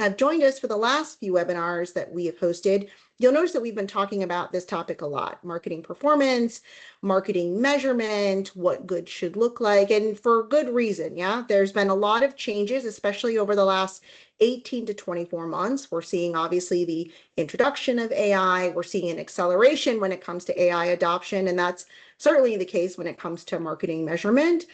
have joined us for the last few webinars that we have hosted, you'll notice that we've been talking about this topic a lot: marketing performance, marketing measurement, what good should look like, and for good reason. Yeah, there's been a lot of changes, especially over the last 18 to 24 months. We're seeing obviously the introduction of AI. We're seeing an acceleration when it comes to AI adoption, and that's certainly the case when it comes to marketing measurement.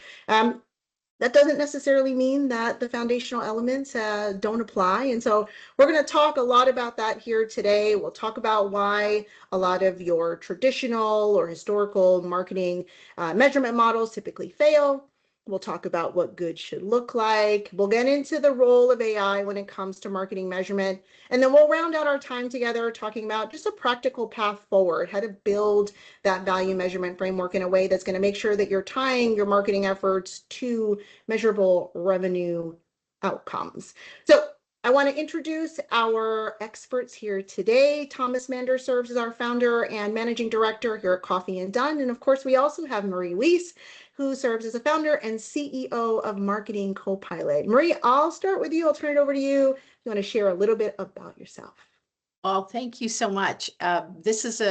That doesn't necessarily mean that the foundational elements don't apply. And so we're going to talk a lot about that here today. We'll talk about why a lot of your traditional or historical marketing measurement models typically fail. We'll talk about what good should look like. We'll get into the role of AI when it comes to marketing measurement. And then we'll round out our time together talking about just a practical path forward, how to build that value measurement framework in a way that's going to make sure that you're tying your marketing efforts to measurable revenue outcomes. So I want to introduce our experts here today. Thomas Mander serves as our founder and managing director here at Coffee and Done. And of course, we also have Marie Weiss, who serves as a founder and CEO of Marketing Copilot. Marie, I'll start with you. I'll turn it over to you. If you want to share a little bit about yourself. Well, thank you so much. This is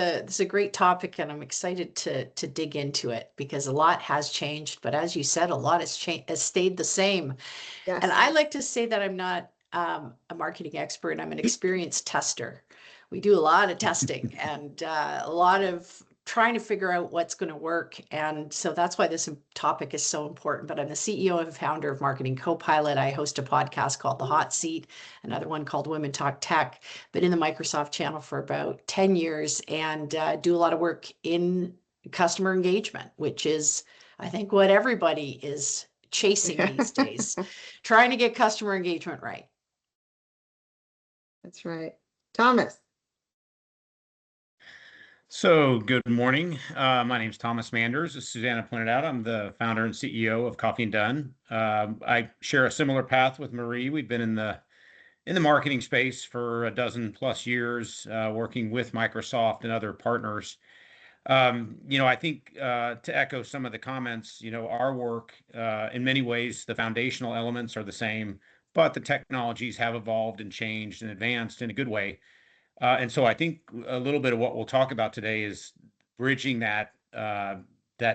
a great topic, and I'm excited to dig into it because a lot has changed. But as you said, a lot has stayed the same. Yes. And I like to say that I'm not a marketing expert. I'm an experienced tester. We do a lot of testing and a lot of trying to figure out what's going to work. And so that's why this topic is so important. But I'm the CEO and founder of Marketing Copilot. I host a podcast called The Hot Seat, another one called Women Talk Tech. Been in the Microsoft channel for about 10 years and do a lot of work in customer engagement, which is, I think, what everybody is chasing these days, trying to get customer engagement right. That's right. Thomas. So good morning. My name is Thomas Manders. As Susanna pointed out, I'm the founder and CEO of Coffee and Done. I share a similar path with Marie. We've been in the marketing space for a dozen plus years, working with Microsoft and other partners. I think to echo some of the comments, our work, in many ways, the foundational elements are the same, but the technologies have evolved and changed and advanced in a good way. And so I think a little bit of what we'll talk about today is bridging that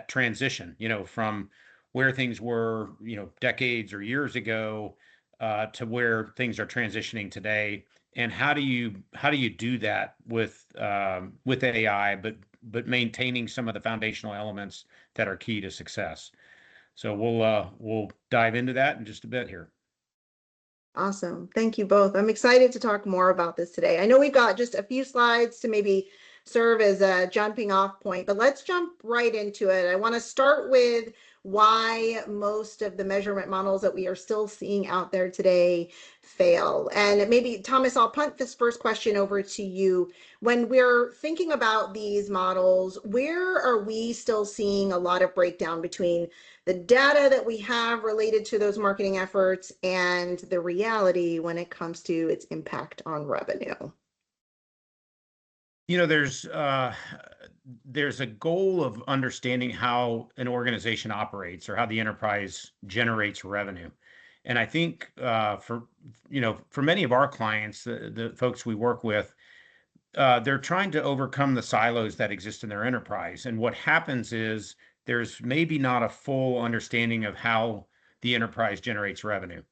transition, from where things were, decades or years ago, to where things are transitioning today. And how do you do that with AI, but maintaining some of the foundational elements that are key to success? So we'll dive into that in just a bit here. Awesome. Thank you both. I'm excited to talk more about this today. I know we've got just a few slides to maybe serve as a jumping off point, but let's jump right into it. I want to start with why most of the measurement models that we are still seeing out there today fail. And maybe, Thomas, I'll punt this first question over to you. When we're thinking about these models, where are we still seeing a lot of breakdown between the data that we have related to those marketing efforts and the reality when it comes to its impact on revenue? There's a goal of understanding how an organization operates or how the enterprise generates revenue. And I think for many of our clients, the folks we work with, they're trying to overcome the silos that exist in their enterprise. And what happens is there's maybe not a full understanding of how the enterprise generates revenue,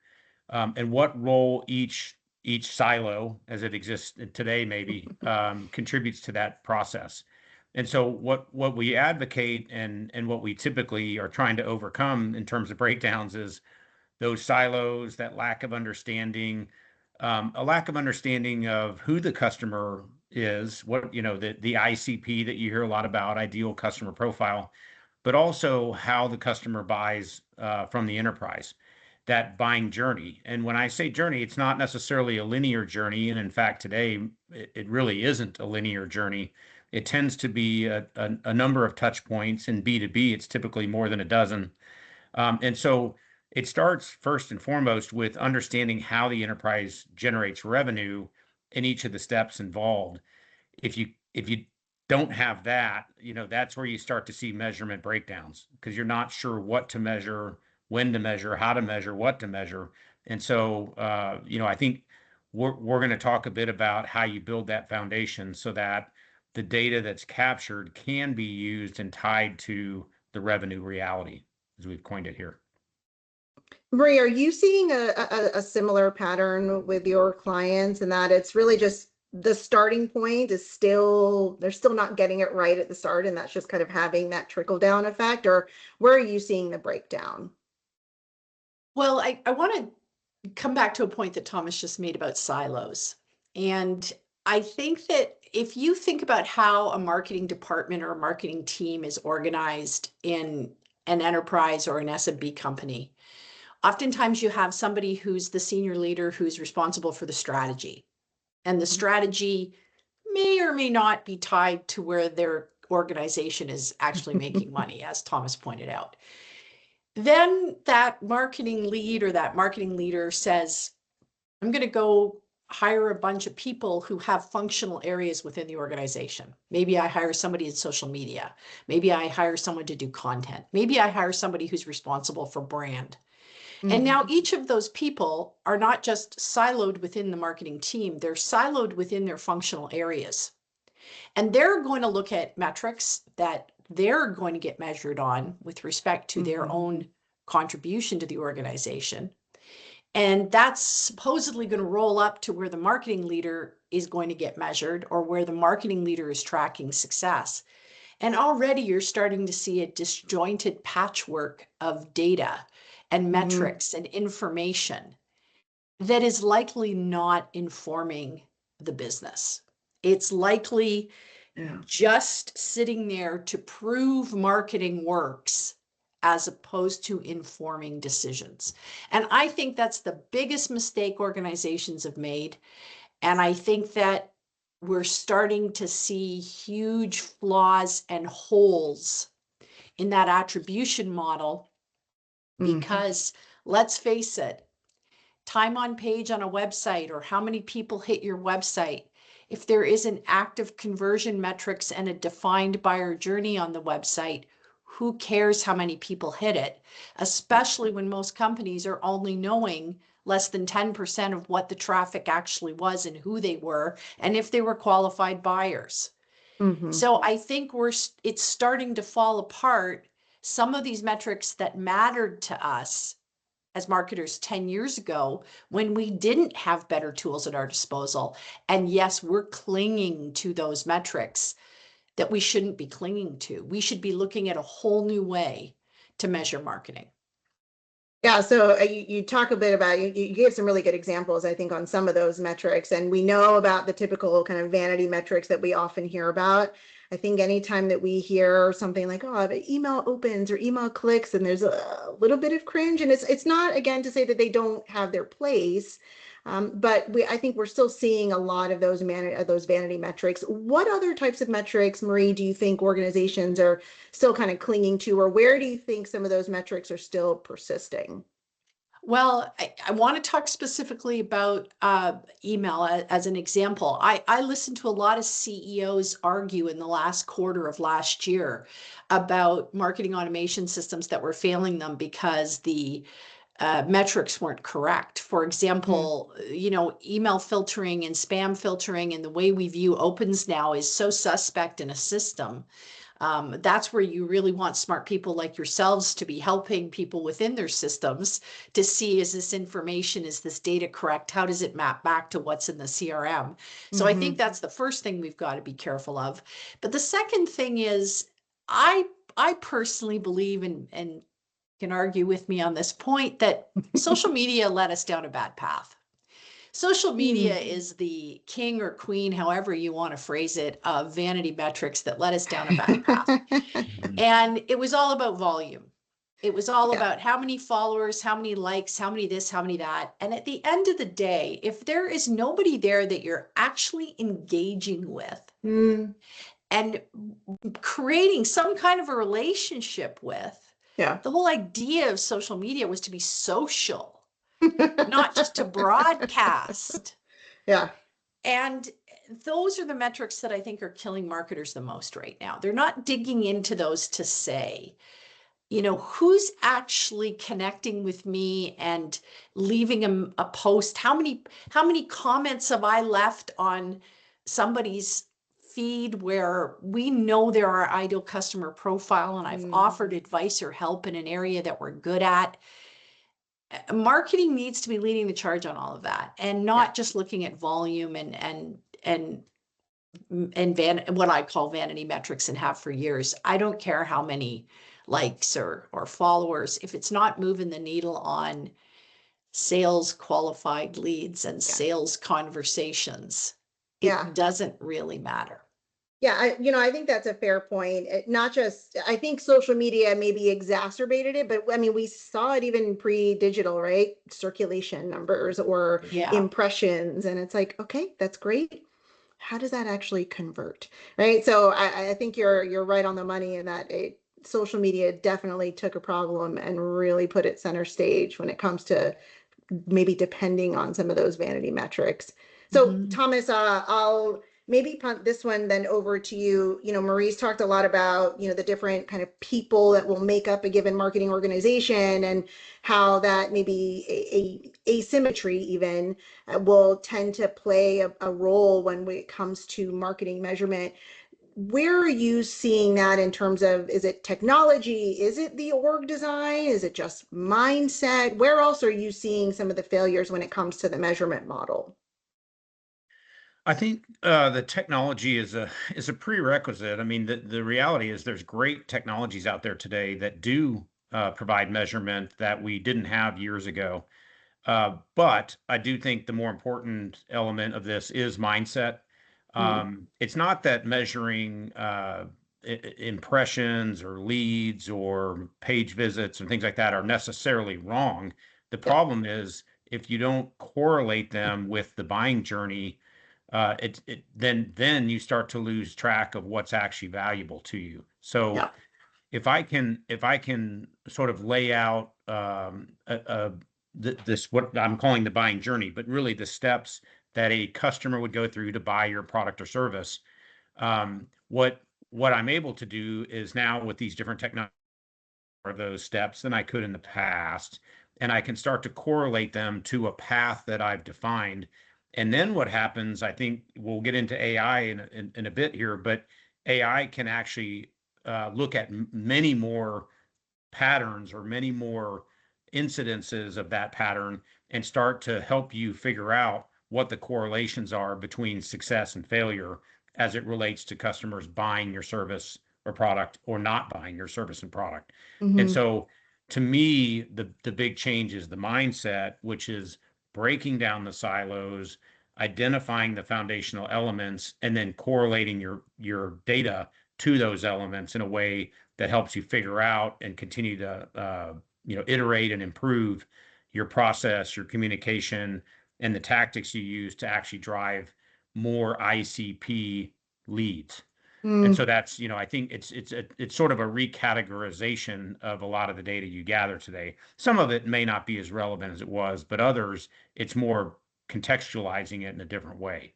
and what role each silo, as it exists today, maybe contributes to that process. And so what we advocate and what we typically are trying to overcome in terms of breakdowns is those silos, that lack of understanding, a lack of understanding of who the customer is, what, the ICP that you hear a lot about, ideal customer profile, but also how the customer buys from the enterprise, that buying journey. And when I say journey, it's not necessarily a linear journey. And in fact, today, it really isn't a linear journey. It tends to be a number of touch points. In B2B, it's typically more than a dozen. And so it starts first and foremost with understanding how the enterprise generates revenue in each of the steps involved. If you don't have that, that's where you start to see measurement breakdowns, because you're not sure what to measure, when to measure, how to measure, what to measure. And so, I think we're going to talk a bit about how you build that foundation so that the data that's captured can be used and tied to the revenue reality, as we've coined it here. Marie, are you seeing a similar pattern with your clients, and that it's really just the starting point is still, they're still not getting it right at the start, and that's just kind of having that trickle down effect? Or where are you seeing the breakdown? Well, I want to come back to a point that Thomas just made about silos. And I think that if you think about how a marketing department or a marketing team is organized in an enterprise or an SMB company, oftentimes you have somebody who's the senior leader who's responsible for the strategy. And the strategy may or may not be tied to where their organization is actually making money, as Thomas pointed out. Then that marketing lead or that marketing leader says, I'm going to go hire a bunch of people who have functional areas within the organization. Maybe I hire somebody in social media. Maybe I hire someone to do content. Maybe I hire somebody who's responsible for brand. And now each of those people are not just siloed within the marketing team, they're siloed within their functional areas. And they're going to look at metrics that they're going to get measured on with respect to their own contribution to the organization. And that's supposedly going to roll up to where the marketing leader is going to get measured, or where the marketing leader is tracking success. And already you're starting to see a disjointed patchwork of data and metrics and information that is likely not informing the business. It's likely just sitting there to prove marketing works as opposed to informing decisions. And I think that's the biggest mistake organizations have made. And I think that we're starting to see huge flaws and holes in that attribution model because let's face it, time on page on a website or how many people hit your website, if there isn't active conversion metrics and a defined buyer journey on the website, who cares how many people hit it? Especially when most companies are only knowing less than 10% of what the traffic actually was and who they were, and if they were qualified buyers. So I think it's starting to fall apart. Some of these metrics that mattered to us as marketers 10 years ago, when we didn't have better tools at our disposal. And yes, we're clinging to those metrics that we shouldn't be clinging to. We should be looking at a whole new way to measure marketing. Yeah, so you talk a bit about, you gave some really good examples, I think, on some of those metrics. And we know about the typical kind of vanity metrics that we often hear about. I think anytime that we hear something like, oh, the email opens or email clicks, and there's a little bit of cringe. And it's not, again, to say that they don't have their place, but I think we're still seeing a lot of those vanity metrics. What other types of metrics, Marie, do you think organizations are still kind of clinging to, or where do you think some of those metrics are still persisting? Well, I want to talk specifically about email as an example. I listened to a lot of CEOs argue in the last quarter of last year about marketing automation systems that were failing them because the metrics weren't correct. For example, email filtering and spam filtering and the way we view opens now is so suspect in a system. That's where you really want smart people like yourselves to be helping people within their systems to see, is this information, is this data correct? How does it map back to what's in the CRM? So I think that's the first thing we've got to be careful of. But the second thing is, I personally believe, and can argue with me on this point, that social media led us down a bad path. Social media is the king or queen, however you want to phrase it, of vanity metrics that led us down a bad path. And it was all about volume. It was all about how many followers, how many likes, how many this, how many that. And at the end of the day, if there is nobody there that you're actually engaging with and creating some kind of a relationship with, the whole idea of social media was to be social, not just to broadcast. And those are the metrics that I think are killing marketers the most right now. They're not digging into those to say, who's actually connecting with me and leaving a post? How many comments have I left on somebody's feed where we know they're our ideal customer profile and I've offered advice or help in an area that we're good at? Marketing needs to be leading the charge on all of that, and not just looking at volume and what I call vanity metrics and have for years. I don't care how many likes or followers, if it's not moving the needle on sales qualified leads and sales conversations, it doesn't really matter. Yeah, I think that's a fair point. Not just, I think social media maybe exacerbated it, but I mean, we saw it even pre-digital, right? Circulation numbers or impressions. And it's like, okay, that's great. How does that actually convert, right? So I think you're right on the money in that social media definitely took a problem and really put it center stage when it comes to maybe depending on some of those vanity metrics. So Thomas, I'll maybe punt this one then over to you. Marie's talked a lot about, the different kind of people that will make up a given marketing organization and how that maybe a asymmetry even will tend to play a role when it comes to marketing measurement. Where are you seeing that in terms of, is it technology? Is it the org design? Is it just mindset? Where else are you seeing some of the failures when it comes to the measurement model? I think the technology is a prerequisite. I mean, the reality is there's great technologies out there today that do provide measurement that we didn't have years ago. But I do think the more important element of this is mindset. It's not that measuring impressions or leads or page visits and things like that are necessarily wrong. The problem is if you don't correlate them with the buying journey, then you start to lose track of what's actually valuable to you. So if I can sort of lay out this what I'm calling the buying journey, but really the steps that a customer would go through to buy your product or service. What I'm able to do is now with these different technologies are those steps than I could in the past, and I can start to correlate them to a path that I've defined. And then what happens, I think we'll get into AI in a bit here, but AI can actually look at many more patterns or many more incidences of that pattern and start to help you figure out what the correlations are between success and failure as it relates to customers buying your service or product or not buying your service and product. And so to me, the big change is the mindset, which is breaking down the silos, identifying the foundational elements, and then correlating your data to those elements in a way that helps you figure out and continue to iterate and improve your process, your communication, and the tactics you use to actually drive more ICP leads. And so that's, I think it's sort of a recategorization of a lot of the data you gather today. Some of it may not be as relevant as it was, but others, it's more contextualizing it in a different way.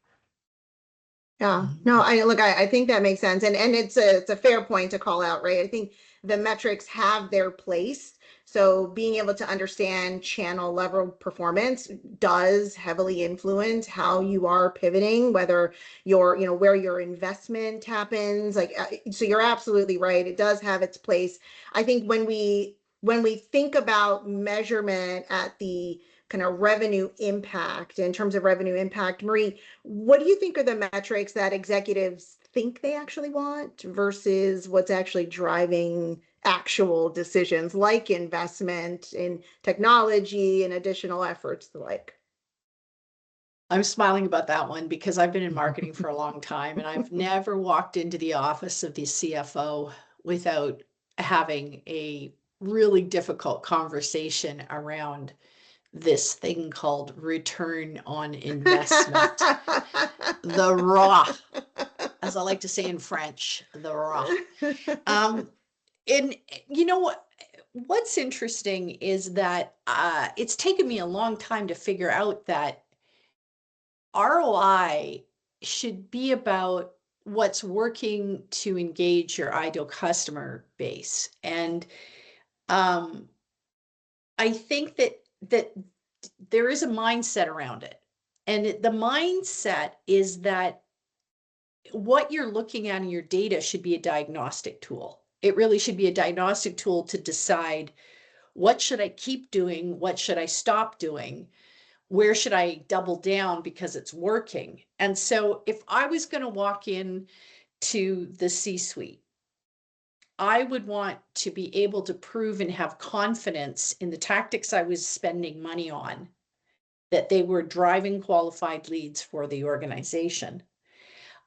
Yeah, no, I think that makes sense. And it's a fair point to call out, right? I think the metrics have their place. So being able to understand channel level performance does heavily influence how you are pivoting, whether where your investment happens. So you're absolutely right. It does have its place. I think when we think about measurement at the kind of revenue impact, in terms of revenue impact, Marie, what do you think are the metrics that executives think they actually want versus what's actually driving actual decisions like investment in technology and additional efforts like? I'm smiling about that one because I've been in marketing for a long time and I've never walked into the office of the CFO without having a really difficult conversation around this thing called return on investment. The raw, as I like to say in French, the raw. And what's interesting is that it's taken me a long time to figure out that ROI should be about what's working to engage your ideal customer base. And I think that there is a mindset around it. And the mindset is that what you're looking at in your data should be a diagnostic tool. It really should be a diagnostic tool to decide, what should I keep doing? What should I stop doing? Where should I double down because it's working? And so if I was going to walk in to the C-suite, I would want to be able to prove and have confidence in the tactics I was spending money on, that they were driving qualified leads for the organization.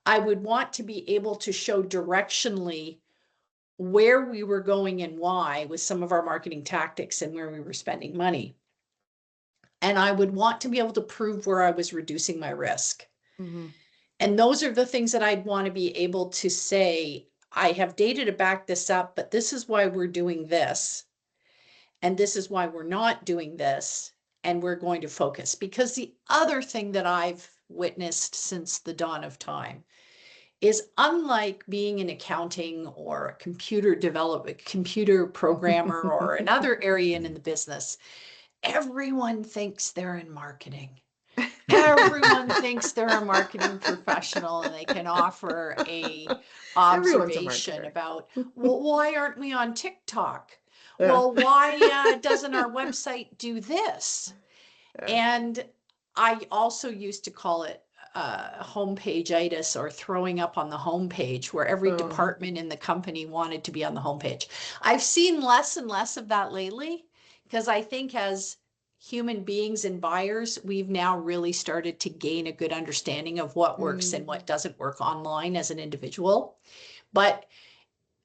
I would want to be able to show directionally where we were going and why with some of our marketing tactics and where we were spending money. And I would want to be able to prove where I was reducing my risk. Mm-hmm. And those are the things that I'd want to be able to say, I have data to back this up, but this is why we're doing this. And this is why we're not doing this. And we're going to focus. Because the other thing that I've witnessed since the dawn of time is, unlike being in accounting or a computer development, computer programmer or another area in the business, everyone thinks they're in marketing. Everyone thinks they're a marketing professional and they can offer a observation about, well, why aren't we on TikTok? Yeah. Well, why doesn't our website do this? Yeah. And I also used to call it homepage-itis, or throwing up on the homepage, where every department in the company wanted to be on the homepage. I've seen less and less of that lately, because I think as human beings and buyers, we've now really started to gain a good understanding of what works and what doesn't work online as an individual. But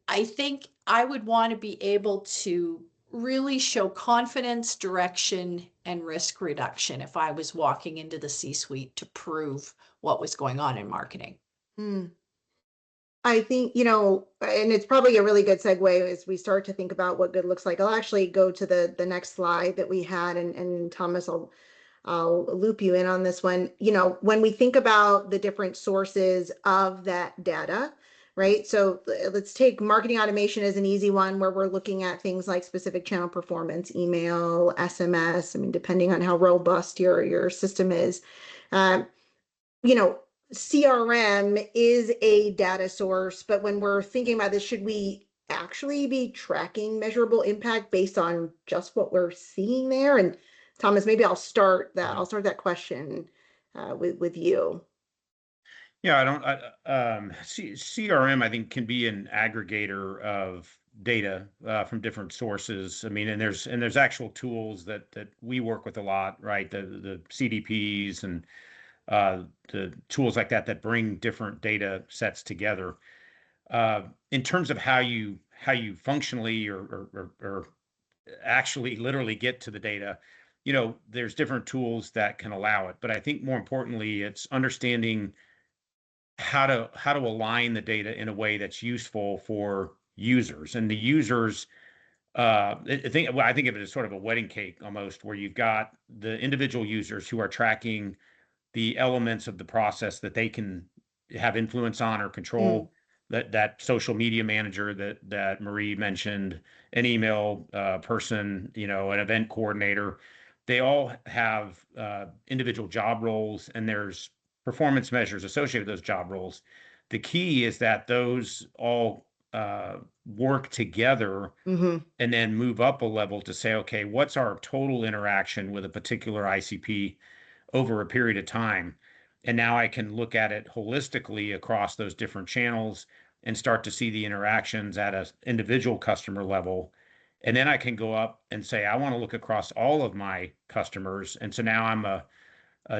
I think I would want to be able to really show confidence, direction, and risk reduction if I was walking into the C-suite to prove what was going on in marketing. I think, and it's probably a really good segue as we start to think about what good looks like. I'll actually go to the next slide that we had, and Thomas, I'll loop you in on this one. When we think about the different sources of that data, right? So let's take marketing automation as an easy one, where we're looking at things like specific channel performance, email, SMS. I mean, depending on how robust your system is, CRM is a data source, but when we're thinking about this, should we actually be tracking measurable impact based on just what we're seeing there? And Thomas, maybe I'll start that question with you. Yeah, CRM, I think, can be an aggregator of data from different sources. I mean, and there's actual tools that we work with a lot, right? The CDPs and the tools like that bring different data sets together. In terms of how you functionally or actually literally get to the data, there's different tools that can allow it. But I think more importantly, it's understanding how to align the data in a way that's useful for users. And the users, I think of it as sort of a wedding cake almost, where you've got the individual users who are tracking the elements of the process that they can have influence on or control. That social media manager that Marie mentioned, an email person, an event coordinator, they all have individual job roles, and there's performance measures associated with those job roles. The key is that those all work together and then move up a level to say, okay, what's our total interaction with a particular ICP over a period of time? And now I can look at it holistically across those different channels and start to see the interactions at an individual customer level. And then I can go up and say, I want to look across all of my customers. And so now I'm a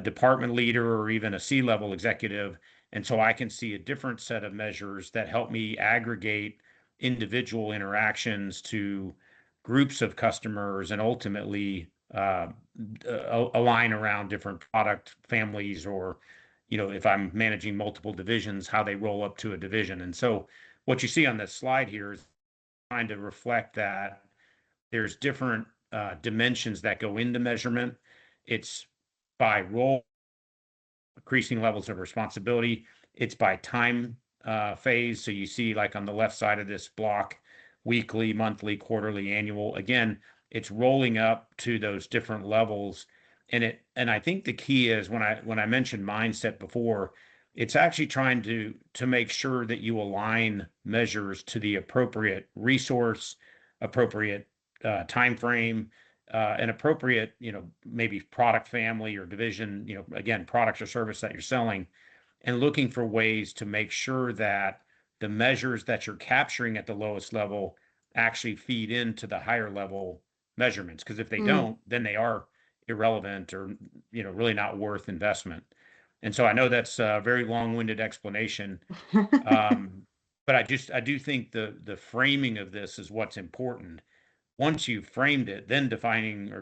department leader or even a C-level executive. And so I can see a different set of measures that help me aggregate individual interactions to groups of customers and ultimately align around different product families, or, if I'm managing multiple divisions, how they roll up to a division. And so what you see on this slide here is trying to reflect that there's different dimensions that go into measurement. It's by role, increasing levels of responsibility. It's by time phase. So you see, like on the left side of this block, weekly, monthly, quarterly, annual. Again, it's rolling up to those different levels. And I think the key is when I mentioned mindset before, it's actually trying to make sure that you align measures to the appropriate resource, appropriate time frame, an appropriate, maybe product family or division, again, products or service that you're selling, and looking for ways to make sure that the measures that you're capturing at the lowest level actually feed into the higher level measurements. Because if they don't, then they are irrelevant or, really not worth investment. And so I know that's a very long-winded explanation. But I do think the framing of this is what's important. Once you've framed it, then defining or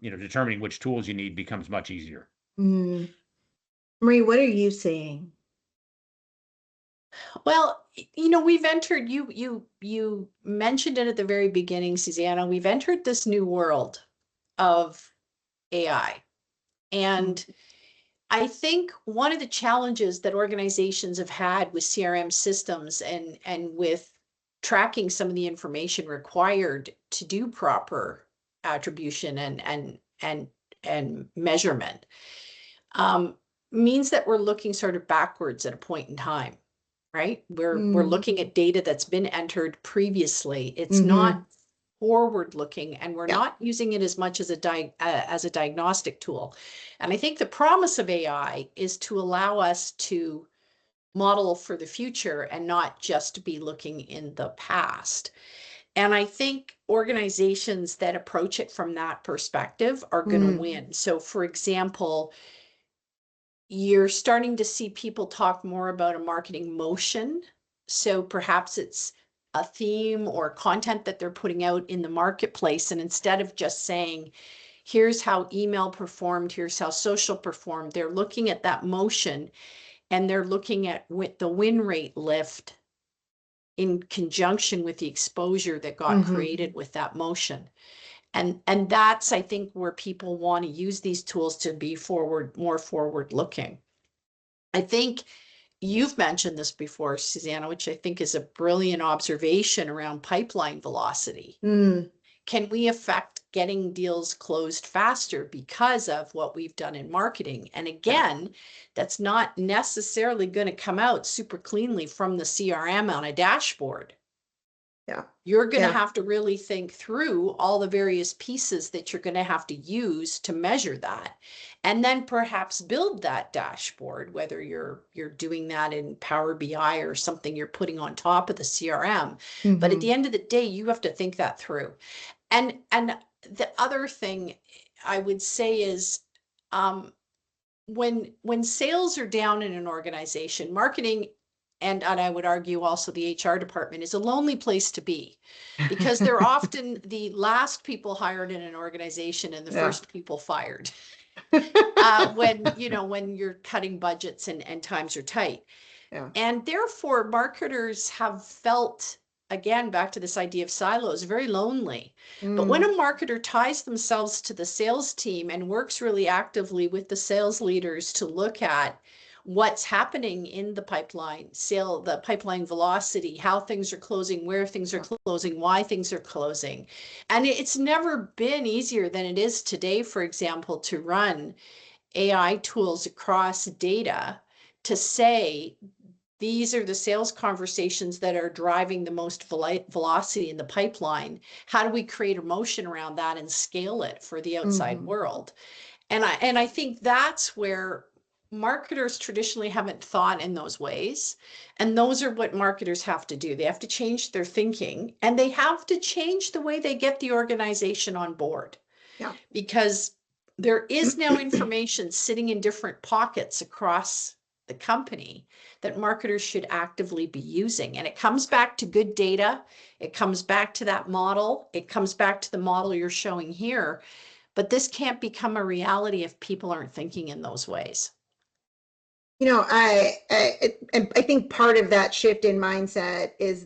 determining which tools you need becomes much easier. Marie, what are you seeing? Well, we've entered, you mentioned it at the very beginning, Susanna, we've entered this new world of AI. And I think one of the challenges that organizations have had with CRM systems and with tracking some of the information required to do proper attribution and measurement means that we're looking sort of backwards at a point in time, right? We're looking at data that's been entered previously. It's not forward looking, and we're not using it as much as a diagnostic tool. And I think the promise of AI is to allow us to model for the future and not just be looking in the past. And I think organizations that approach it from that perspective are going to win. So for example, you're starting to see people talk more about a marketing motion. So perhaps it's a theme or content that they're putting out in the marketplace. And instead of just saying, here's how email performed, here's how social performed, they're looking at that motion and they're looking at the win rate lift in conjunction with the exposure that got created with that motion. And that's, I think, where people want to use these tools to be more forward looking. I think you've mentioned this before, Susanna, which I think is a brilliant observation around pipeline velocity. Can we affect getting deals closed faster because of what we've done in marketing? And again, that's not necessarily going to come out super cleanly from the CRM on a dashboard. You're going to have to really think through all the various pieces that you're going to have to use to measure that, and then perhaps build that dashboard, whether you're doing that in Power BI or something you're putting on top of the CRM. But at the end of the day, you have to think that through. And the other thing I would say is when sales are down in an organization, marketing and I would argue also the HR department is a lonely place to be, because they're often the last people hired in an organization and the first people fired when you're cutting budgets and times are tight. And therefore marketers have felt, again, back to this idea of silos, very lonely. But when a marketer ties themselves to the sales team and works really actively with the sales leaders to look at what's happening in the pipeline, the pipeline velocity, how things are closing, where things are closing, why things are closing. And it's never been easier than it is today, for example, to run AI tools across data to say, these are the sales conversations that are driving the most velocity in the pipeline. How do we create a motion around that and scale it for the outside world? And I think that's where marketers traditionally haven't thought in those ways. And those are what marketers have to do. They have to change their thinking, and they have to change the way they get the organization on board. Because there is now information sitting in different pockets across the company that marketers should actively be using. And it comes back to good data. It comes back to that model. It comes back to the model you're showing here. But this can't become a reality if people aren't thinking in those ways. I think part of that shift in mindset is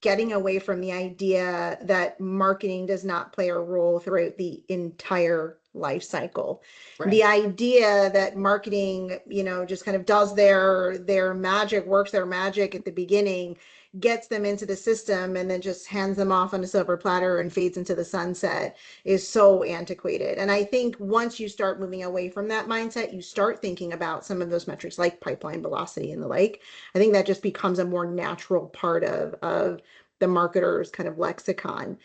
getting away from the idea that marketing does not play a role throughout the entire life cycle. Right. The idea that marketing, just kind of does their magic, works their magic at the beginning, gets them into the system, and then just hands them off on a silver platter and fades into the sunset is so antiquated. And I think once you start moving away from that mindset, you start thinking about some of those metrics like pipeline velocity and the like. I think that just becomes a more natural part of the marketer's kind of lexicon.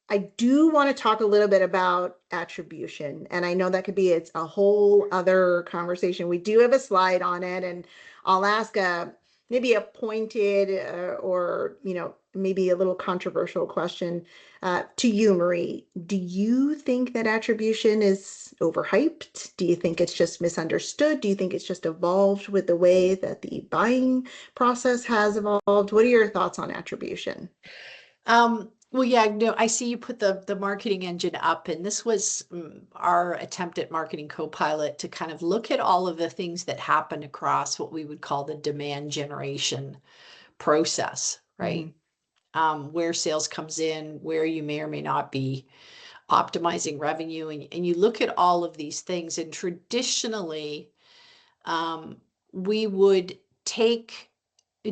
I do want to talk a little bit about attribution, and I know that could be it's a whole other conversation. We do have a slide on it, and I'll ask maybe a pointed or maybe a little controversial question to you, Marie. Do you think that attribution is overhyped? Do you think it's just misunderstood? Do you think it's just evolved with the way that the buying process has evolved? What are your thoughts on attribution? Well, yeah, no, I see you put the marketing engine up, and this was our attempt at Marketing Copilot to kind of look at all of the things that happen across what we would call the demand generation process, right? Where sales comes in, where you may or may not be optimizing revenue, and you look at all of these things, and traditionally, we would take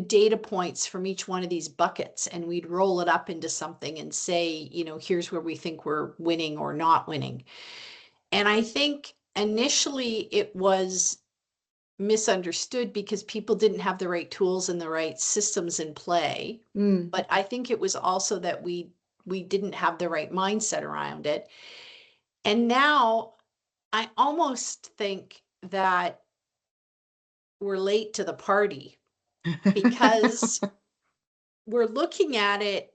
data points from each one of these buckets and we'd roll it up into something and say, here's where we think we're winning or not winning. And I think initially it was misunderstood because people didn't have the right tools and the right systems in play. But I think it was also that we didn't have the right mindset around it. And now I almost think that we're late to the party because we're looking at it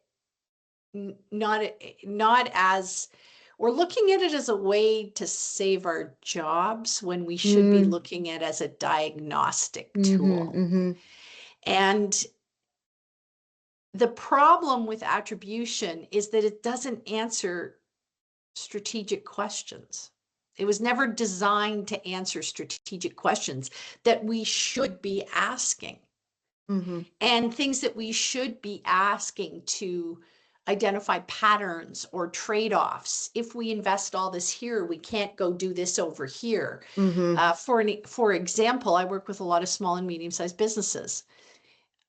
not as we're looking at it as a way to save our jobs when we should be looking at it as a diagnostic tool. And the problem with attribution is that it doesn't answer strategic questions. It was never designed to answer strategic questions that we should be asking. And things that we should be asking to identify patterns or trade-offs. If we invest all this here, we can't go do this over here. For example, I work with a lot of small and medium-sized businesses.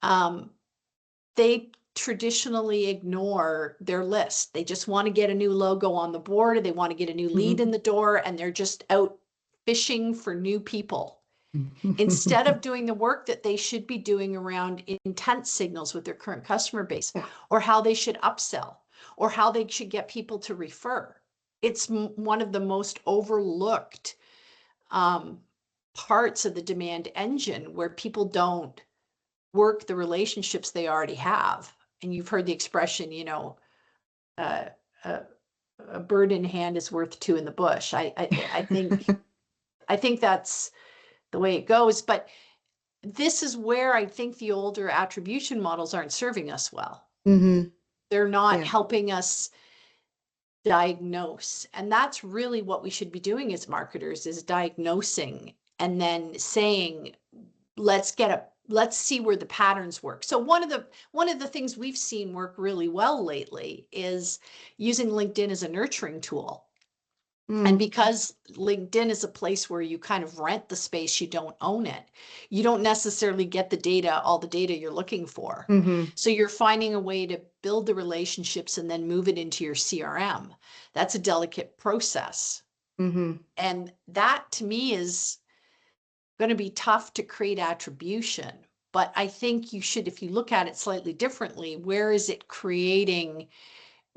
They traditionally ignore their list. They just want to get a new logo on the board, or they want to get a new lead in the door, and they're just out fishing for new people. Instead of doing the work that they should be doing around intent signals with their current customer base, or how they should upsell, or how they should get people to refer. It's one of the most overlooked parts of the demand engine where people don't work the relationships they already have. And you've heard the expression, a bird in hand is worth two in the bush. I think that's the way it goes. But this is where I think the older attribution models aren't serving us well. They're not helping us diagnose. And that's really what we should be doing as marketers, is diagnosing and then saying, let's see where the patterns work. So one of the things we've seen work really well lately is using LinkedIn as a nurturing tool. And because LinkedIn is a place where you kind of rent the space, you don't own it. You don't necessarily get all the data you're looking for. So you're finding a way to build the relationships and then move it into your CRM. That's a delicate process. And that to me is going to be tough to create attribution. But I think you should, if you look at it slightly differently, where is it creating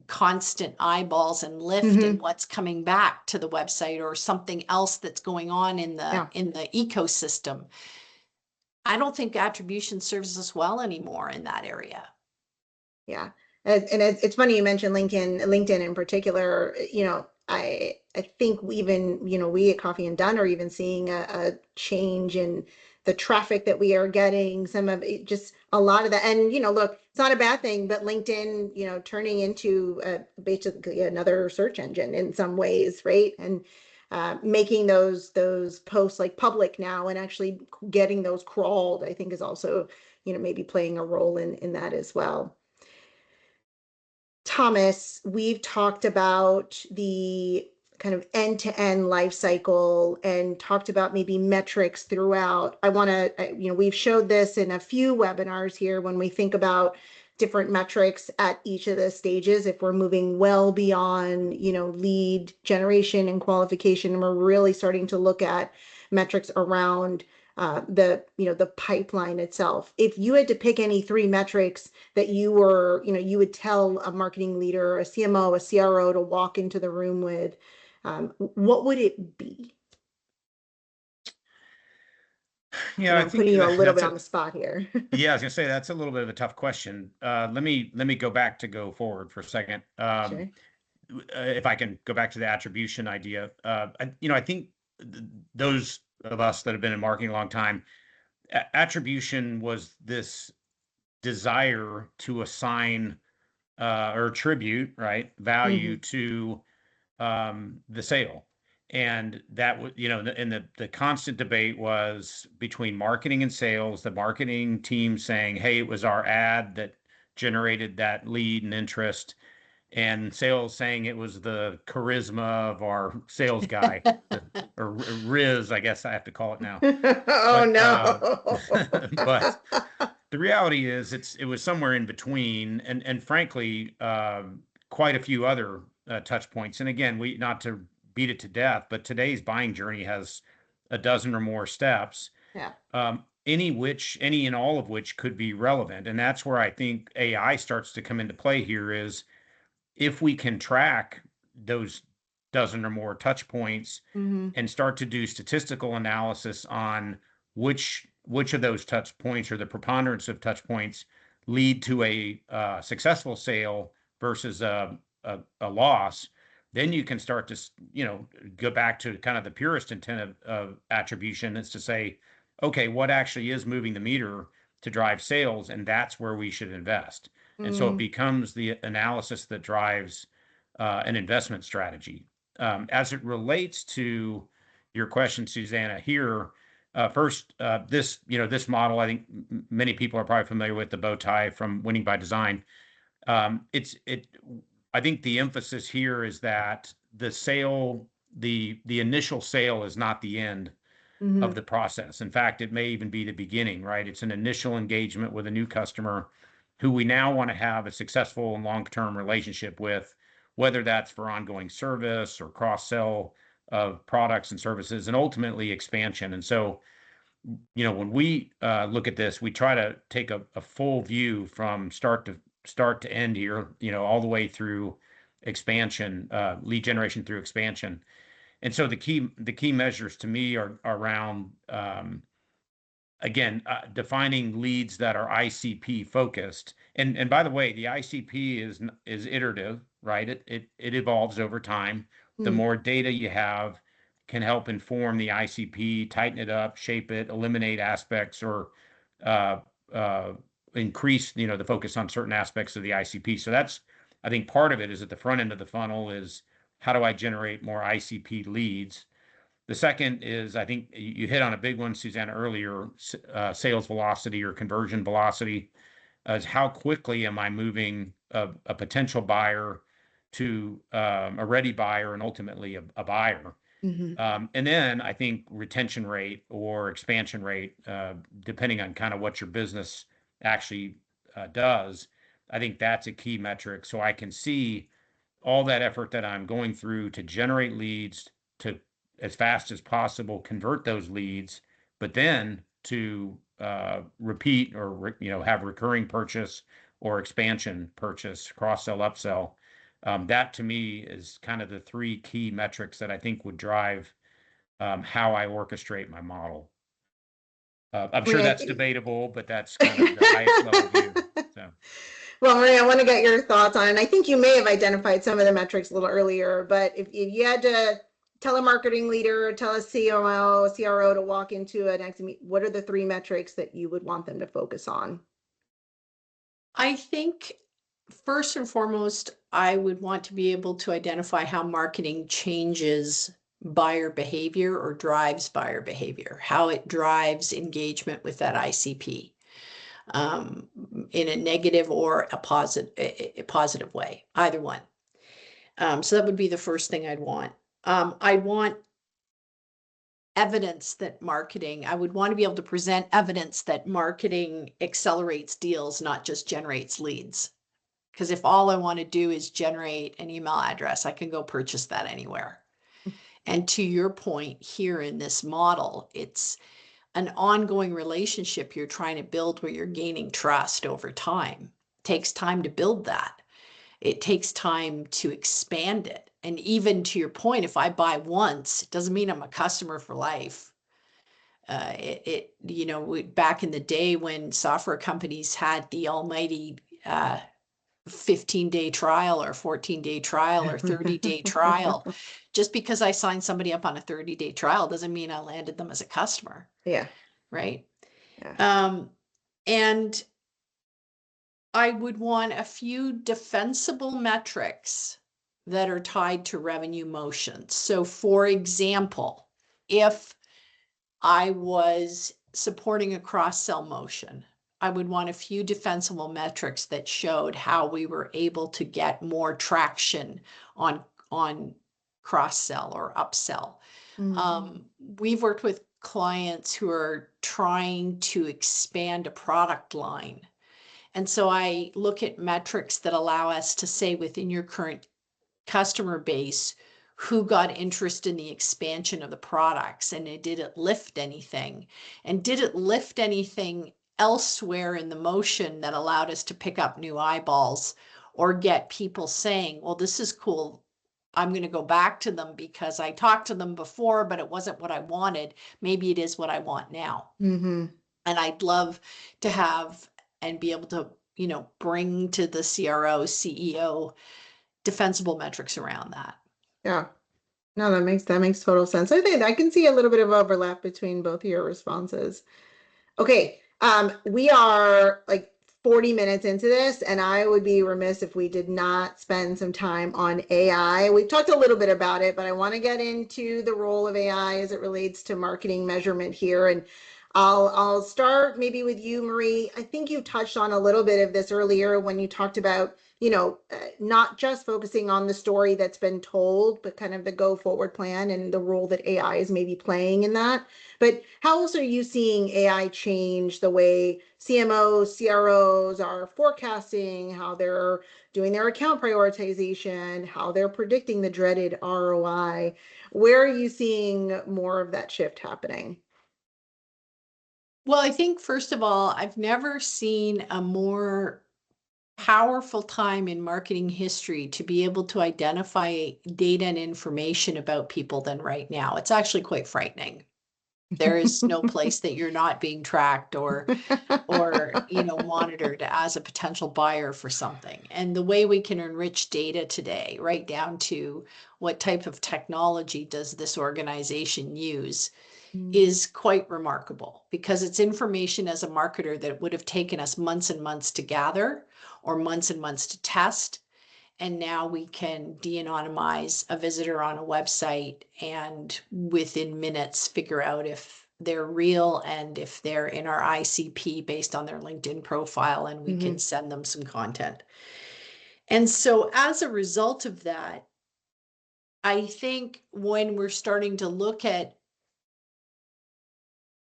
constant eyeballs and lift and what's coming back to the website, or something else that's going on in the ecosystem? I don't think attribution serves us well anymore in that area. Yeah. And it's funny you mentioned LinkedIn in particular. I think even, we at Coffee and Done are even seeing a change in the traffic that we are getting, some of it, just a lot of that. And, look, it's not a bad thing, but LinkedIn, turning into basically another search engine in some ways, right? And making those posts like public now and actually getting those crawled, I think is also, maybe playing a role in that as well. Thomas, we've talked about the kind of end-to-end life cycle and talked about maybe metrics throughout. I want to, we've showed this in a few webinars here when we think about different metrics at each of the stages. If we're moving well beyond, lead generation and qualification, and we're really starting to look at metrics around the pipeline itself. If you had to pick any three metrics that you would tell a marketing leader, a CMO, a CRO to walk into the room with, what would it be? Yeah, I'm putting you a little bit on the spot here. Yeah, I was gonna say that's a little bit of a tough question. Let me go forward for a second. Sure. If I can go back to the attribution idea, I think those of us that have been in marketing a long time, attribution was this desire to assign or attribute, right, value to the sale. And that would, and the constant debate was between marketing and sales, the marketing team saying, hey, it was our ad that generated that lead and interest, and sales saying it was the charisma of our sales guy, or Riz, I guess I have to call it now. Oh, no. But the reality is it was somewhere in between, and frankly, quite a few other touch points. And again, not to beat it to death, but today's buying journey has a dozen or more steps. Yeah. Any and all of which could be relevant. And that's where I think AI starts to come into play here is if we can track those dozen or more touch points and start to do statistical analysis on which of those touch points or the preponderance of touch points lead to a successful sale versus a loss, then you can start to, go back to kind of the purest intent of attribution. Is to say, okay, what actually is moving the meter to drive sales? And that's where we should invest. And so it becomes the analysis that drives an investment strategy. As it relates to your question, Susanna, here, first, this model, I think many people are probably familiar with the bow tie from Winning by Design. I think the emphasis here is that the initial sale is not the end of the process. In fact, it may even be the beginning, right? It's an initial engagement with a new customer who we now want to have a successful and long-term relationship with, whether that's for ongoing service or cross-sell of products and services, and ultimately expansion. And so, when we look at this, we try to take a full view from start to end here, all the way through expansion, lead generation through expansion. And so the key measures to me are around, again, defining leads that are ICP focused. And by the way, the ICP is iterative, right? It evolves over time. The more data you have can help inform the ICP, tighten it up, shape it, eliminate aspects, or increase, the focus on certain aspects of the ICP. So that's, I think part of it is at the front end of the funnel is how do I generate more ICP leads? The second is, I think you hit on a big one, Susanna, earlier, sales velocity or conversion velocity, is how quickly am I moving a potential buyer to a ready buyer and ultimately a buyer. And then I think retention rate or expansion rate, depending on kind of what your business actually does, I think that's a key metric. So I can see all that effort that I'm going through to generate leads, to as fast as possible convert those leads, but then to repeat or have recurring purchase or expansion purchase, cross-sell, upsell. That to me is kind of the three key metrics that I think would drive how I orchestrate my model. I'm sure that's debatable, but that's kind of the highest level view. So. Well, Maria, I want to get your thoughts on it. And I think you may have identified some of the metrics a little earlier, but if you had to tell a marketing leader, tell a CMO, CRO to walk into an next meet, what are the three metrics that you would want them to focus on? I think first and foremost, I would want to be able to identify how marketing changes buyer behavior or drives buyer behavior, how it drives engagement with that ICP in a negative or a positive way, either one. So that would be the first thing I'd want. I want evidence that I would want to be able to present evidence that marketing accelerates deals, not just generates leads. Because if all I want to do is generate an email address, I can go purchase that anywhere. And to your point here in this model, it's an ongoing relationship you're trying to build where you're gaining trust over time. It takes time to build that. It takes time to expand it. And even to your point, if I buy once, it doesn't mean I'm a customer for life. Back in the day when software companies had the almighty 15-day trial or 14-day trial or 30-day trial, just because I signed somebody up on a 30-day trial doesn't mean I landed them as a customer. Yeah. Right. Yeah. And I would want a few defensible metrics that are tied to revenue motions. So for example, if I was supporting a cross-sell motion, I would want a few defensible metrics that showed how we were able to get more traction on cross-sell or upsell. We've worked with clients who are trying to expand a product line. And so I look at metrics that allow us to say within your current customer base, who got interest in the expansion of the products, and did it lift anything? And did it lift anything elsewhere in the motion that allowed us to pick up new eyeballs or get people saying, well, this is cool. I'm going to go back to them because I talked to them before, but it wasn't what I wanted. Maybe it is what I want now. Mm-hmm. And I'd love to have and be able to, bring to the CRO, CEO defensible metrics around that. Yeah. No, that makes total sense. I think I can see a little bit of overlap between both of your responses. Okay. We are like 40 minutes into this, and I would be remiss if we did not spend some time on AI. We've talked a little bit about it, but I want to get into the role of AI as it relates to marketing measurement here. And I'll start maybe with you, Marie. I think you touched on a little bit of this earlier when you talked about, not just focusing on the story that's been told, but kind of the go forward plan and the role that AI is maybe playing in that. But how else are you seeing AI change the way CMOs, CROs are forecasting, how they're doing their account prioritization, how they're predicting the dreaded ROI? Where are you seeing more of that shift happening? Well, I think, first of all, I've never seen a more powerful time in marketing history to be able to identify data and information about people than right now. It's actually quite frightening. There is no place that you're not being tracked or monitored as a potential buyer for something. And the way we can enrich data today, right down to what type of technology does this organization use, is quite remarkable, because it's information as a marketer that would have taken us months and months to gather or months and months to test. And now we can de-anonymize a visitor on a website and within minutes figure out if they're real and if they're in our ICP based on their LinkedIn profile, and we can send them some content. And so as a result of that, I think when we're starting to look at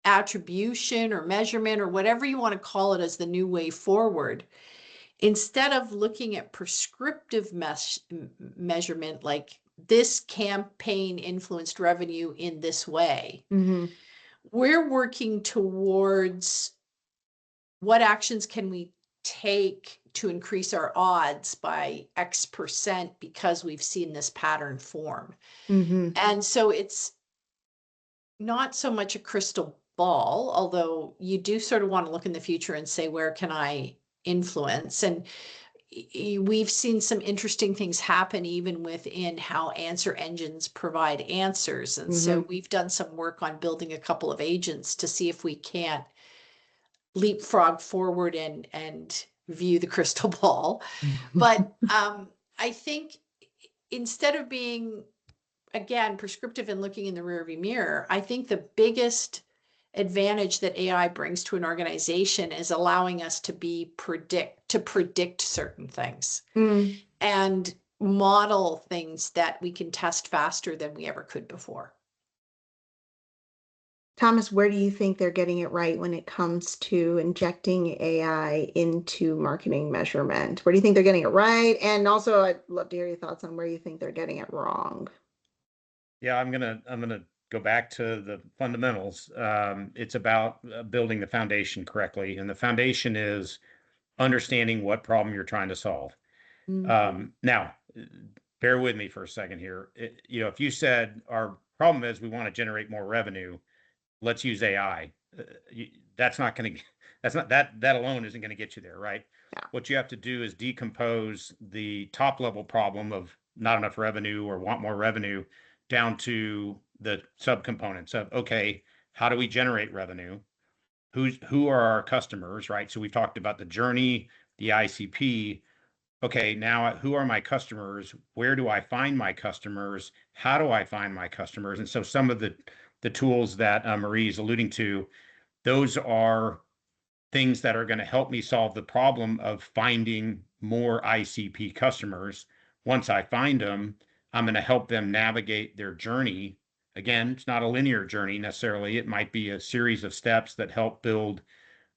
attribution or measurement or whatever you want to call it as the new way forward, instead of looking at prescriptive measurement, like this campaign influenced revenue in this way, we're working towards what actions can we take to increase our odds by X% because we've seen this pattern form. And so it's not so much a crystal ball, although you do sort of want to look in the future and say, where can I influence? And we've seen some interesting things happen even within how answer engines provide answers. And so we've done some work on building a couple of agents to see if we can't leapfrog forward and view the crystal ball. But I think instead of being, again, prescriptive and looking in the rearview mirror, I think the biggest advantage that AI brings to an organization is allowing us to predict certain things. And model things that we can test faster than we ever could before. Thomas, where do you think they're getting it right when it comes to injecting AI into marketing measurement? Where do you think they're getting it right? And also, I'd love to hear your thoughts on where you think they're getting it wrong. Yeah, I'm gonna go back to the fundamentals. It's about building the foundation correctly, and the foundation is understanding what problem you're trying to solve. Now, bear with me for a second here. If you said our problem is we want to generate more revenue, let's use AI. That's not going to. That's not that alone isn't going to get you there, right? Yeah. What you have to do is decompose the top level problem of not enough revenue or want more revenue down to the subcomponents of, okay, how do we generate revenue? Who are our customers, right? So we've talked about the journey, the ICP. Okay, now who are my customers? Where do I find my customers? How do I find my customers? And so some of the tools that Marie is alluding to, those are things that are going to help me solve the problem of finding more ICP customers. Once I find them, I'm going to help them navigate their journey. Again, it's not a linear journey necessarily. It might be a series of steps that help build,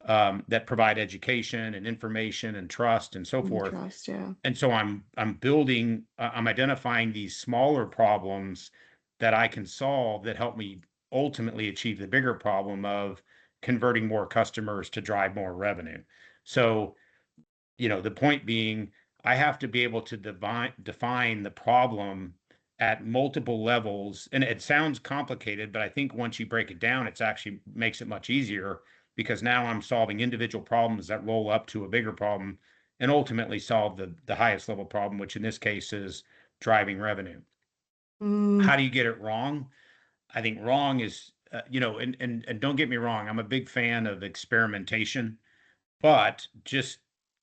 that provide education and information and trust and so forth. Trust, yeah. And so I'm building, I'm identifying these smaller problems that I can solve that help me ultimately achieve the bigger problem of converting more customers to drive more revenue. So, the point being, I have to be able to define the problem at multiple levels. And it sounds complicated, but I think once you break it down, it's actually makes it much easier, because now I'm solving individual problems that roll up to a bigger problem and ultimately solve the highest level problem, which in this case is driving revenue. How do you get it wrong? I think wrong is, and don't get me wrong, I'm a big fan of experimentation, but just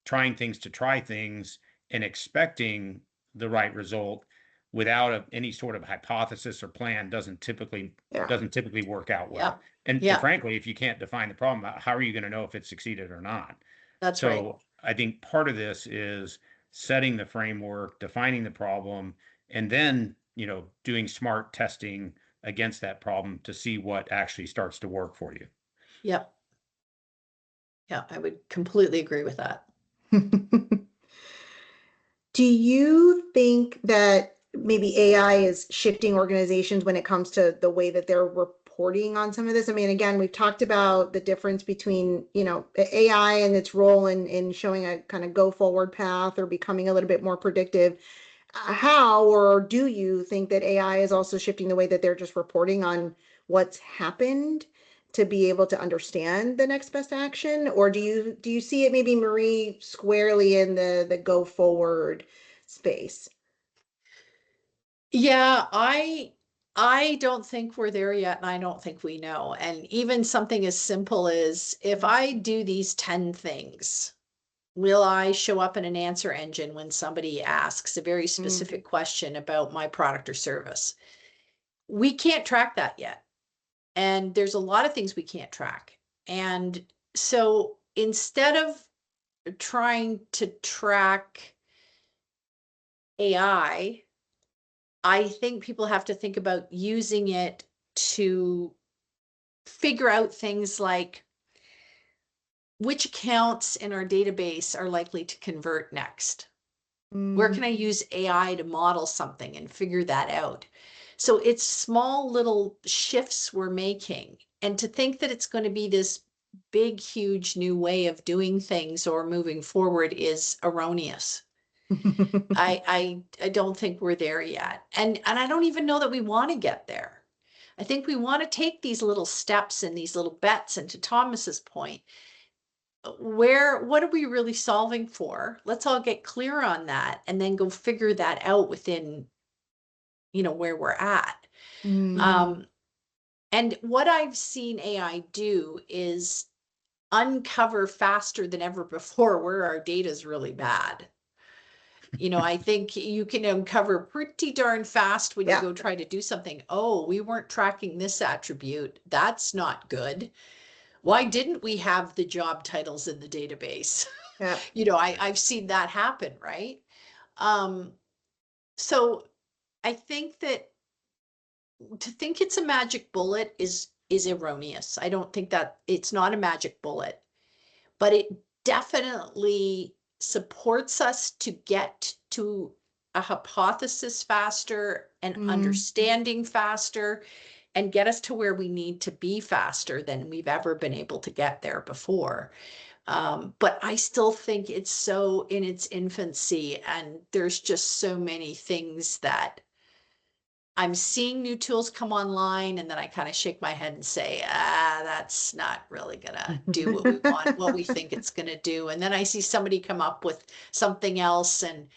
trying things to try things and expecting the right result without any sort of hypothesis or plan doesn't typically work out well. Yeah. And Yeah. frankly, if you can't define the problem, how are you going to know if it succeeded or not? That's right. So I think part of this is setting the framework, defining the problem, and then, doing smart testing against that problem to see what actually starts to work for you. Yep. Yeah, I would completely agree with that. Do you think that maybe AI is shifting organizations when it comes to the way that they're reporting on some of this? I mean, again, we've talked about the difference between, AI and its role in showing a kind of go forward path or becoming a little bit more predictive. How or do you think that AI is also shifting the way that they're just reporting on what's happened to be able to understand the next best action? Or do you see it maybe, Marie, squarely in the go forward space? Yeah, I don't think we're there yet, and I don't think we know. And even something as simple as, if I do these 10 things, will I show up in an answer engine when somebody asks a very specific question about my product or service? We can't track that yet. And there's a lot of things we can't track. And so instead of trying to track AI, I think people have to think about using it to figure out things like which accounts in our database are likely to convert next. Where can I use AI to model something and figure that out? So it's small little shifts we're making. And to think that it's going to be this big, huge new way of doing things or moving forward is erroneous. I don't think we're there yet. And I don't even know that we want to get there. I think we want to take these little steps and these little bets. And to Thomas's point, what are we really solving for? Let's all get clear on that and then go figure that out within, where we're at. And what I've seen AI do is uncover faster than ever before where our data is really bad. I think you can uncover pretty darn fast when you go try to do something. Oh, we weren't tracking this attribute. That's not good. Why didn't we have the job titles in the database? Yeah. I've seen that happen, right? So I think that to think it's a magic bullet is erroneous. I don't think that it's not a magic bullet, but it definitely supports us to get to a hypothesis faster and understanding faster and get us to where we need to be faster than we've ever been able to get there before. But I still think it's so in its infancy, and there's just so many things that I'm seeing new tools come online, and then I kind of shake my head and say, that's not really gonna do what we want, what we think it's gonna do. And then I see somebody come up with something else, and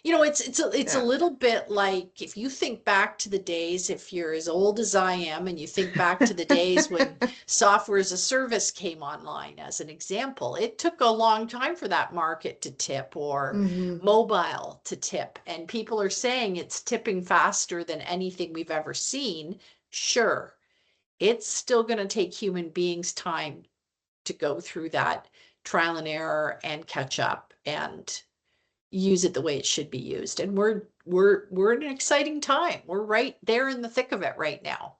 it's a Yeah. little bit like if you think back to the days, if you're as old as I am, and you think back to the days when software as a service came online, as an example, it took a long time for that market to tip, or mobile to tip, and people are saying it's tipping faster than anything we've ever seen. Sure, it's still going to take human beings time to go through that trial and error and catch up and use it the way it should be used. And we're in an exciting time. We're right there in the thick of it right now.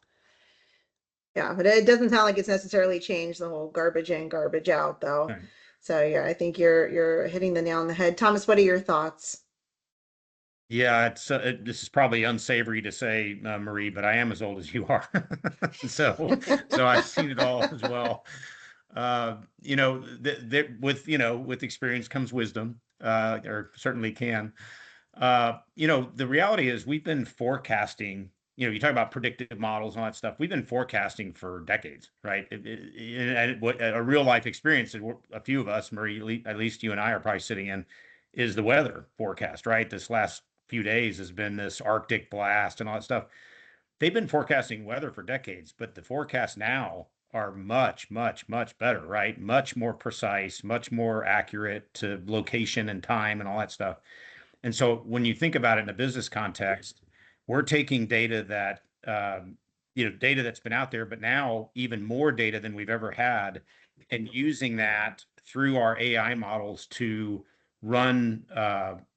Yeah, but it doesn't sound like it's necessarily changed the whole garbage in, garbage out, though. Right. So yeah, I think you're hitting the nail on the head. Thomas, what are your thoughts? Yeah, this is probably unsavory to say, Marie, but I am as old as you are. So I've seen it all as well. With experience comes wisdom, or certainly can. The reality is we've been forecasting, you talk about predictive models and all that stuff. We've been forecasting for decades, right? And what a real life experience, and a few of us, Marie, at least you and I are probably sitting in, is the weather forecast, right? This last few days has been this Arctic blast and all that stuff. They've been forecasting weather for decades, but the forecasts now are much, much, much better, right? Much more precise, much more accurate to location and time and all that stuff. And so when you think about it in a business context, we're taking data data that's been out there, but now even more data than we've ever had, and using that through our AI models to run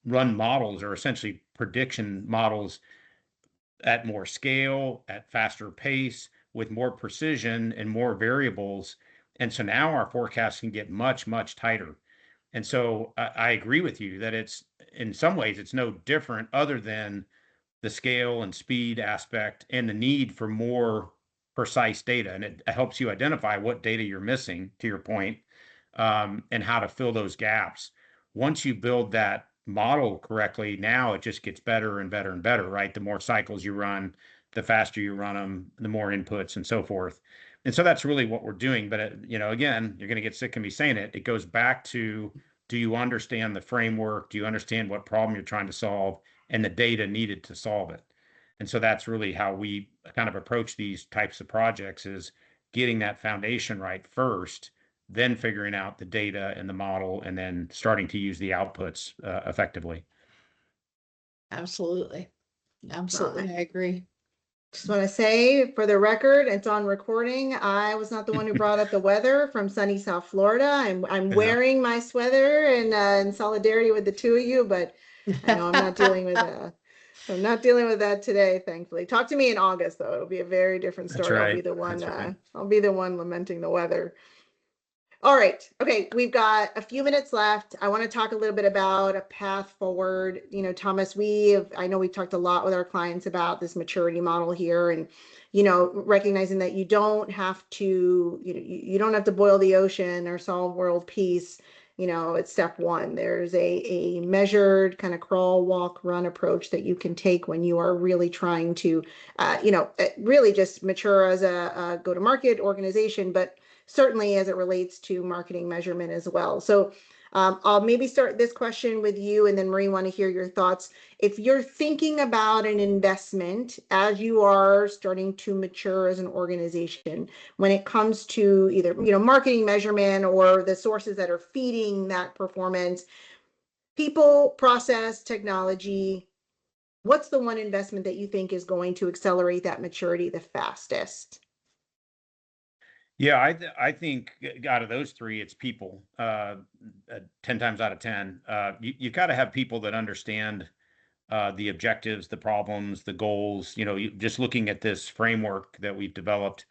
models, or essentially prediction models, at more scale, at faster pace, with more precision and more variables. And so now our forecasts can get much, much tighter. And so I agree with you that it's, in some ways, it's no different, other than the scale and speed aspect and the need for more precise data. And it helps you identify what data you're missing, to your point, and how to fill those gaps. Once you build that model correctly, now it just gets better and better and better, right? The more cycles you run, the faster you run them, the more inputs and so forth. And so that's really what we're doing. But, again, you're going to get sick of me saying it. It goes back to, do you understand the framework? Do you understand what problem you're trying to solve and the data needed to solve it? And so that's really how we kind of approach these types of projects, is getting that foundation right first, then figuring out the data and the model, and then starting to use the outputs effectively. Absolutely. Absolutely. I agree. Just want to say for the record, it's on recording. I was not the one who brought up the weather from sunny South Florida. I'm Yeah. wearing my sweater in solidarity with the two of you, but I know I'm not dealing with I'm not dealing with that today, thankfully. Talk to me in August, though. It'll be a very different That's story. I'll be right. the one That's right. I'll be the one lamenting the weather. All right. Okay. We've got a few minutes left. I want to talk a little bit about a path forward. Thomas, I know we've talked a lot with our clients about this maturity model here, and, recognizing that you don't have to, you don't have to boil the ocean or solve world peace. It's step one. There's a measured kind of crawl, walk, run approach that you can take when you are really trying to, really just mature as a go-to-market organization, but certainly as it relates to marketing measurement as well. So I'll maybe start this question with you, and then Marie, want to hear your thoughts. If you're thinking about an investment as you are starting to mature as an organization, when it comes to either marketing measurement or the sources that are feeding that performance, people, process, technology, what's the one investment that you think is going to accelerate that maturity the fastest? Yeah, I think out of those three, it's people. 10 times out of 10, you got to have people that understand the objectives, the problems, the goals, just looking at this framework that we've developed,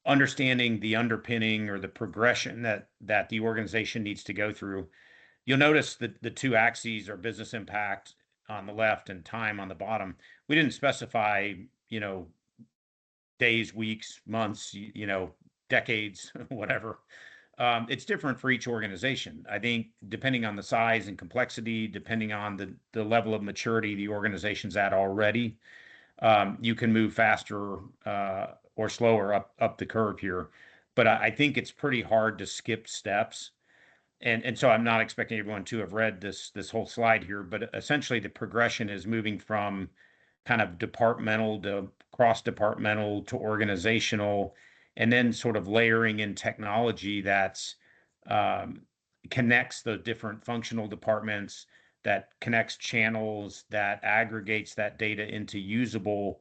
understanding the underpinning or the progression that the organization needs to go through. You'll notice that the two axes are business impact on the left and time on the bottom. We didn't specify, days, weeks, months, decades, whatever. It's different for each organization. I think depending on the size and complexity, depending on the level of maturity the organization's at already, you can move faster or slower up the curve here. But I think it's pretty hard to skip steps. And so I'm not expecting everyone to have read this whole slide here, but essentially the progression is moving from kind of departmental to cross-departmental to organizational, and then sort of layering in technology that's connects the different functional departments, that connects channels, that aggregates that data into usable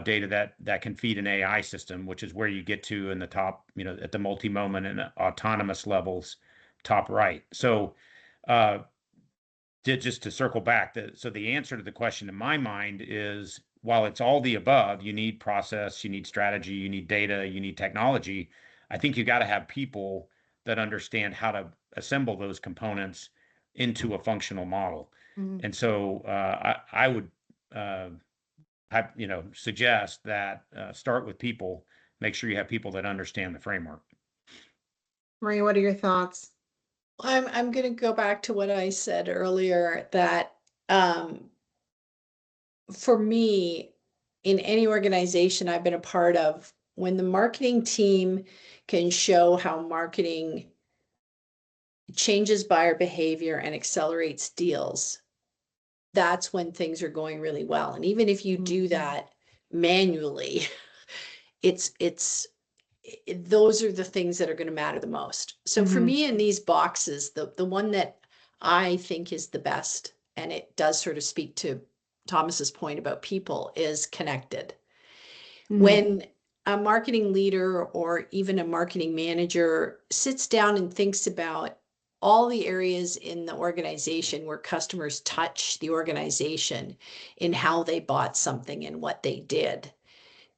data that can feed an AI system, which is where you get to in the top, at the multi-moment and autonomous levels, top right. So just to circle back, so the answer to the question in my mind is, while it's all the above, you need process, you need strategy, you need data, you need technology. I think you got to have people that understand how to assemble those components into a functional model. And so I would suggest that start with people, make sure you have people that understand the framework. Maria, what are your thoughts? I'm going to go back to what I said earlier, that for me, in any organization I've been a part of, when the marketing team can show how marketing changes buyer behavior and accelerates deals, that's when things are going really well. And even if you do that manually, those are the things that are going to matter the most. So for me, in these boxes, the one that I think is the best, and it does sort of speak to Thomas's point about people, is connected. When a marketing leader or even a marketing manager sits down and thinks about all the areas in the organization where customers touch the organization in how they bought something and what they did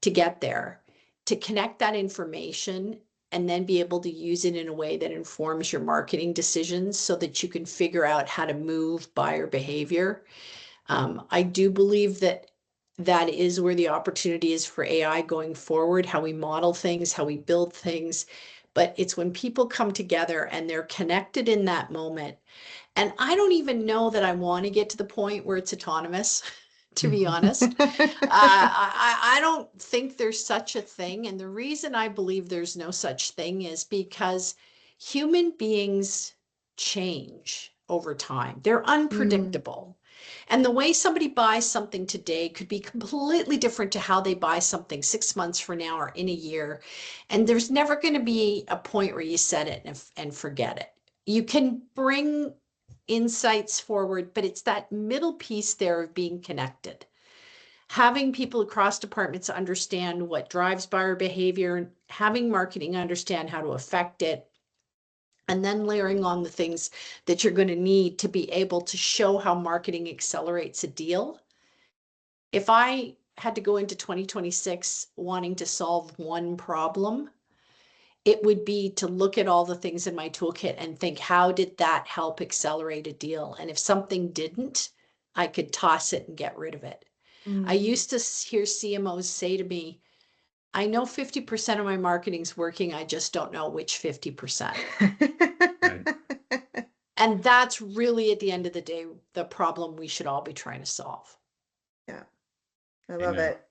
to get there, to connect that information and then be able to use it in a way that informs your marketing decisions so that you can figure out how to move buyer behavior. I do believe that is where the opportunity is for AI going forward, how we model things, how we build things. But it's when people come together and they're connected in that moment. And I don't even know that I want to get to the point where it's autonomous, to be honest. I don't think there's such a thing. And the reason I believe there's no such thing is because human beings change over time. They're unpredictable. And the way somebody buys something today could be completely different to how they buy something 6 months from now or in a year. And there's never going to be a point where you set it and forget it. You can bring insights forward, but it's that middle piece there of being connected. Having people across departments understand what drives buyer behavior, having marketing understand how to affect it, and then layering on the things that you're going to need to be able to show how marketing accelerates a deal. If I had to go into 2026 wanting to solve one problem, it would be to look at all the things in my toolkit and think, how did that help accelerate a deal? And if something didn't, I could toss it and get rid of it. I used to hear CMOs say to me, I know 50% of my marketing's working, I just don't know which 50%. And that's really, at the end of the day, the problem we should all be trying to solve. Yeah, I love it.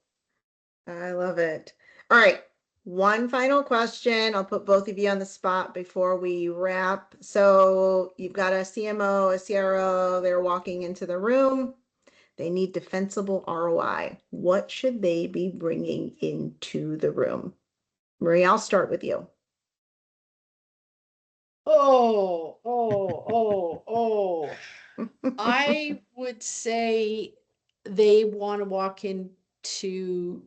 I love it. All right. One final question. I'll put both of you on the spot before we wrap. So you've got a CMO, a CRO, they're walking into the room. They need defensible ROI. What should they be bringing into the room? Marie, I'll start with you. I would say they want to walk into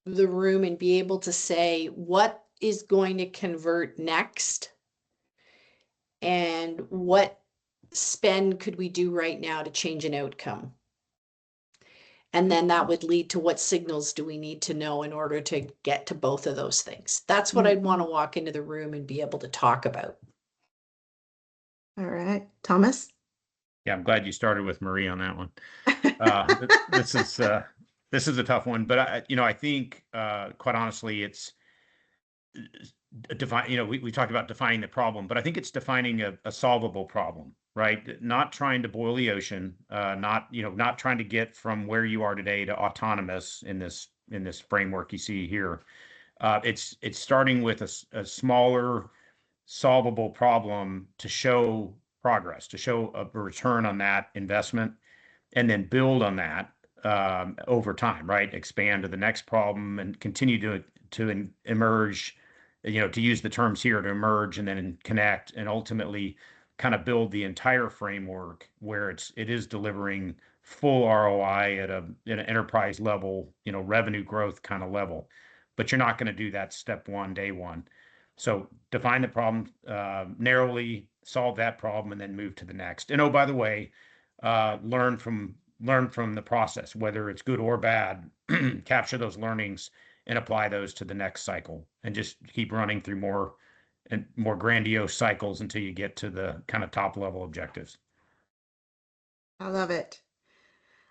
the room and be able to say, what is going to convert next? And what spend could we do right now to change an outcome? And then that would lead to what signals do we need to know in order to get to both of those things. That's what I'd want to walk into the room and be able to talk about. All right, Thomas. Yeah, I'm glad you started with Marie on that one. This is a tough one, but I think quite honestly, it's define. We talked about defining the problem, but I think it's defining a solvable problem, right? Not trying to boil the ocean, not trying to get from where you are today to autonomous in this framework you see here. It's starting with a smaller, solvable problem to show progress, to show a return on that investment, and then build on that over time, right? Expand to the next problem and continue to emerge, to use the terms here, to emerge and then connect and ultimately kind of build the entire framework where it is delivering full ROI at an enterprise level, revenue growth kind of level. But you're not going to do that step one, day one. So define the problem narrowly, solve that problem, and then move to the next. And oh, by the way, learn from the process, whether it's good or bad. Capture those learnings and apply those to the next cycle, and just keep running through more and more grandiose cycles until you get to the kind of top level objectives. I love it.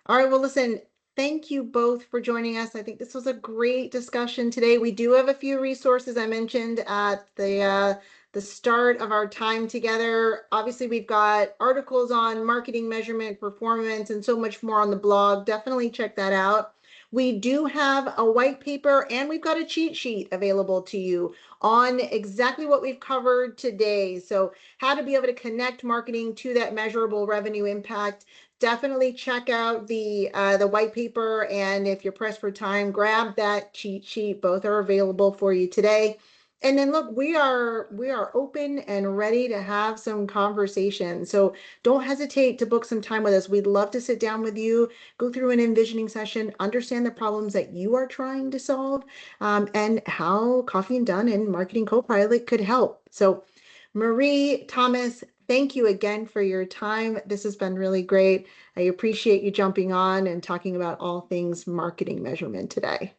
All right, well, listen, thank you both for joining us. I think this was a great discussion today. We do have a few resources I mentioned at the start of our time together. Obviously, we've got articles on marketing measurement, performance, and so much more on the blog. Definitely check that out. We do have a white paper and we've got a cheat sheet available to you on exactly what we've covered today. So how to be able to connect marketing to that measurable revenue impact. Definitely check out the white paper, and if you're pressed for time, grab that cheat sheet. Both are available for you today. And then look, we are open and ready to have some conversation. So don't hesitate to book some time with us. We'd love to sit down with you, go through an envisioning session, understand the problems that you are trying to solve, and how Coffee and Done and Marketing Copilot could help. So Marie, Thomas, thank you again for your time. This has been really great. I appreciate you jumping on and talking about all things marketing measurement today.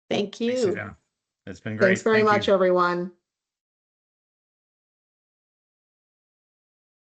Thank you. Thanks, Susanna. It's been great. Thanks very much, everyone.